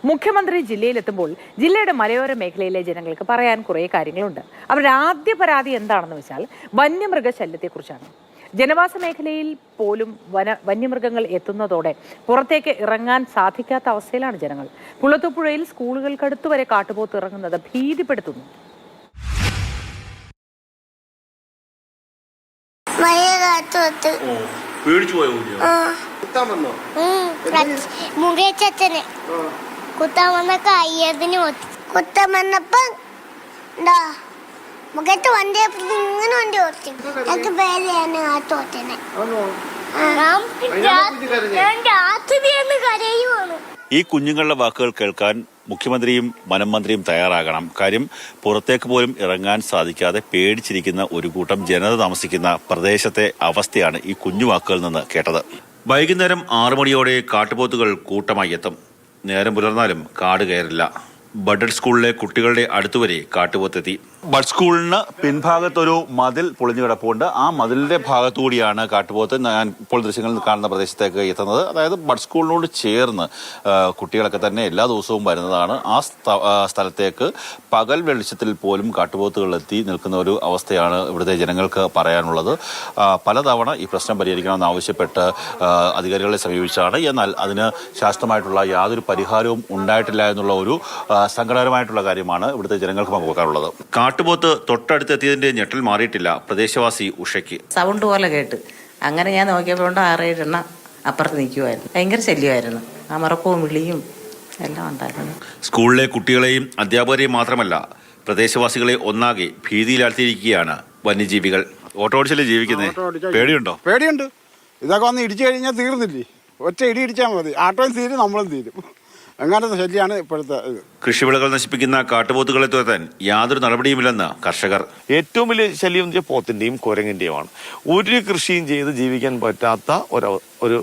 മുഖ്യമന്ത്രി ജില്ലയിലെത്തുമ്പോൾ ജില്ലയുടെ മലയോര മേഖലയിലെ ജനങ്ങൾക്ക് പറയാൻ കുറേ കാര്യങ്ങളുണ്ട്. അവരുടെ ആദ്യ പരാതി എന്താണെന്ന് വെച്ചാൽ വന്യമൃഗശല്യത്തെക്കുറിച്ചാണ്. ജനവാസ മേഖലയിൽ പോലും വന്യമൃഗങ്ങൾ എത്തുന്നതോടെ പുറത്തേക്ക് ഇറങ്ങാൻ സാധിക്കാത്ത അവസ്ഥയിലാണ് ജനങ്ങൾ. കുളത്തൂപ്പുഴയിൽ സ്കൂളുകൾക്കടുത്തുവരെ കാട്ടുപോത്ത് ഇറങ്ങുന്നത് ഭീതിപ്പെടുത്തുന്നു. കുത്താൻ വന്നൊക്കെ അയ്യതിന് കുത്താൻ വന്നപ്പോ മുഖത്ത് വണ്ടി ഇങ്ങനെ വണ്ടി ഓർത്തി എനിക്ക് പേരെയാണ് ആ തോറ്റനെ കരയുവാണ്. ഈ കുഞ്ഞുങ്ങളുടെ വാക്കുകൾ കേൾക്കാൻ മുഖ്യമന്ത്രിയും വനം മന്ത്രിയും തയ്യാറാകണം. കാര്യം പുറത്തേക്ക് പോലും ഇറങ്ങാൻ സാധിക്കാതെ പേടിച്ചിരിക്കുന്ന ഒരു കൂട്ടം ജനത താമസിക്കുന്ന പ്രദേശത്തെ അവസ്ഥയാണ് ഈ കുഞ്ഞു വാക്കുകളിൽ നിന്ന് കേട്ടത്. വൈകുന്നേരം 6 മണിയോടെ കാട്ടുപോത്തുകൾ കൂട്ടമായി എത്തും. നേരം പുലർന്നാലും കാട് കയറില്ല. ബഡഡ് സ്കൂളിലെ കുട്ടികളുടെ അടുത്തുവരെ കാട്ടുപോത്തെത്തി. ബഡ് സ്കൂളിന് പിൻഭാഗത്തൊരു മതിൽ പൊളിഞ്ഞു കിടപ്പുണ്ട്. ആ മതിലിന്റെ ഭാഗത്തുകൂടിയാണ് കാട്ടുപോത്ത് ഞാൻ ഇപ്പോൾ ദൃശ്യങ്ങളിൽ കാണുന്ന പ്രദേശത്തേക്ക് എത്തുന്നത്. അതായത് ബഡ് സ്കൂളിനോട് ചേർന്ന് കുട്ടികളൊക്കെ തന്നെ എല്ലാ ദിവസവും വരുന്നതാണ്. ആ സ്ഥലത്തേക്ക് പകൽ വെളിച്ചത്തിൽ പോലും കാട്ടുപോത്തുകൾ എത്തി നിൽക്കുന്ന ഒരു അവസ്ഥയാണ് ഇവിടുത്തെ ജനങ്ങൾക്ക് പറയാനുള്ളത്. പലതവണ ഈ പ്രശ്നം പരിഹരിക്കണമെന്ന് ആവശ്യപ്പെട്ട് അധികാരികളെ സമീപിച്ചാണ്. എന്നാൽ അതിന് ശാസ്ത്രമായിട്ടുള്ള യാതൊരു പരിഹാരവും ഉണ്ടായിട്ടില്ല എന്നുള്ള ഒരു സങ്കടകരമായിട്ടുള്ള കാര്യമാണ് ഇവിടുത്തെ ജനങ്ങൾക്ക് പങ്കുവെക്കാറുള്ളത്. കാട്ടുപോത്ത് തൊട്ടടുത്തെത്തിയതിന്റെ ഞെട്ടൽ മാറിയിട്ടില്ല പ്രദേശവാസി ഉഷയ്ക്ക്. സൗണ്ട് പോലെ കേട്ട് അങ്ങനെ ഞാൻ നോക്കിയപ്പോൾ 6-7 എണ്ണം അപ്പുറത്ത് നിൽക്കുമായിരുന്നു. ഭയങ്കര ശല്യമായിരുന്നു. അമറക്കവും വിളിയും എല്ലാം ഉണ്ടായിരുന്നു. സ്കൂളിലെ കുട്ടികളെയും അധ്യാപകരെയും മാത്രമല്ല പ്രദേശവാസികളെ ഒന്നാകെ ഭീതിയിലാഴ്ത്തിയിരിക്കുകയാണ് വന്യജീവികൾ. ഓട്ടോ ഓടിച്ചല്ലേ ജീവിക്കുന്നത്? പേടിയുണ്ടോ? പേടിയുണ്ട്. ഇതൊക്കെ വന്ന് ഇടിച്ചു കഴിഞ്ഞാൽ തീർന്നില്ലേ? ഒറ്റ ഇടി ഇടിച്ചാൽ മതി. ആട്ടോയും തീരും, നമ്മളും തീരും. അങ്ങനത്തെ ശല്യമാണ് ഇപ്പോഴത്തെ. കൃഷിവിളകൾ നശിപ്പിക്കുന്ന കാട്ടുപോത്തുകളെ തുരത്താൻ യാതൊരു നടപടിയുമില്ലെന്ന് കർഷകർ. ഏറ്റവും വലിയ ശല്യം പോത്തിന്റെയും കുരങ്ങിന്റെയുമാണ്. ഒരു കൃഷിയും ചെയ്ത് ജീവിക്കാൻ പറ്റാത്ത ഒരു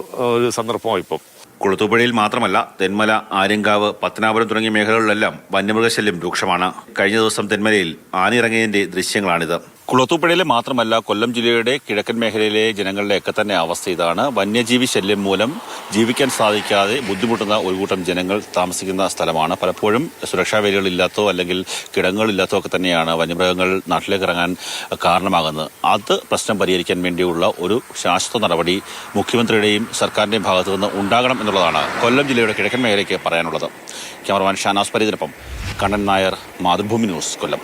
സന്ദർഭമാണ് ഇപ്പം. കുളത്തൂപ്പുഴയിൽ മാത്രമല്ല തെന്മല, ആര്യങ്കാവ്, പത്തനാപുരം തുടങ്ങിയ മേഖലകളിലെല്ലാം വന്യമൃഗശല്യം രൂക്ഷമാണ്. കഴിഞ്ഞ ദിവസം തെന്മലയിൽ ആനയിറങ്ങിയതിന്റെ ദൃശ്യങ്ങളാണിത്. കുളത്തൂപ്പുഴയിലെ മാത്രമല്ല കൊല്ലം ജില്ലയുടെ കിഴക്കൻ മേഖലയിലെ ജനങ്ങളുടെയൊക്കെ തന്നെ അവസ്ഥ ഇതാണ്. വന്യജീവി ശല്യം മൂലം ജീവിക്കാൻ സാധിക്കാതെ ബുദ്ധിമുട്ടുന്ന ഒരു കൂട്ടം ജനങ്ങൾ താമസിക്കുന്ന സ്ഥലമാണ്. പലപ്പോഴും സുരക്ഷാ വേലികളില്ലാത്തോ അല്ലെങ്കിൽ കിടങ്ങുകളില്ലാത്തോ ഒക്കെ തന്നെയാണ് വന്യമൃഗങ്ങൾ നാട്ടിലേക്ക് ഇറങ്ങാൻ കാരണമാകുന്നത്. അത് പ്രശ്നം പരിഹരിക്കാൻ വേണ്ടിയുള്ള ഒരു ശാശ്വത നടപടി മുഖ്യമന്ത്രിയുടെയും സർക്കാരിന്റെയും ഭാഗത്തു നിന്ന് ഉണ്ടാകണം എന്നുള്ളതാണ് കൊല്ലം ജില്ലയുടെ കിഴക്കൻ മേഖലയ്ക്ക് പറയാനുള്ളത്. ക്യാമറമാൻ ഷാനാസ് പരീദിനൊപ്പം കണ്ണൻ നായർ, മാതൃഭൂമി ന്യൂസ്, കൊല്ലം.